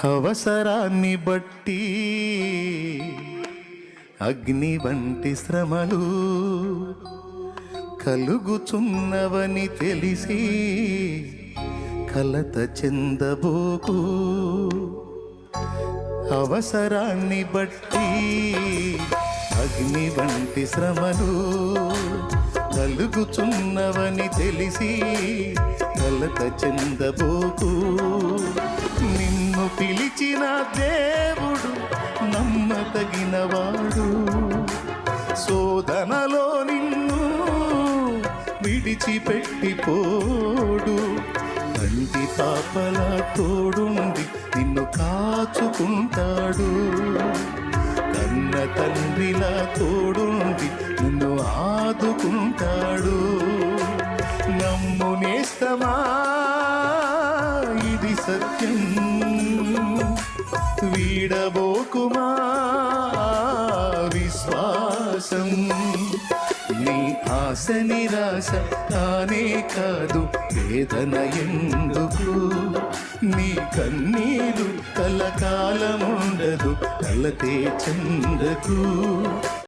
అవసరాన్ని బట్టి అగ్ని వంటి శ్రమలు కలుగుచున్నవని తెలిసి కలత చెందబోకు. అవసరాన్ని బట్టి అగ్ని వంటి శ్రమలు కలుగుచున్నవని తెలిసి కలత చెందబోకు. నిన్ను పిలిచిన దేవుడు నమ్మదగినవాడు, శోధనలో నిన్ను విడిచిపెట్టిపోడు. కంటి పాపలా తోడుండి నిన్ను కాచుకుంటాడు, కన్న తండ్రిలా తోడుండి నిన్ను ఆదుకుంటాడు. నమ్ము నేస్తమా, ఇది సత్యం, వీడబోకుమా విశ్వాసం. నీ ఆశ నిరాశ కానే కాదు, వేదన ఎందుకు? నీ కన్నీరు కలకాలముండదు, కలతే చెందకు.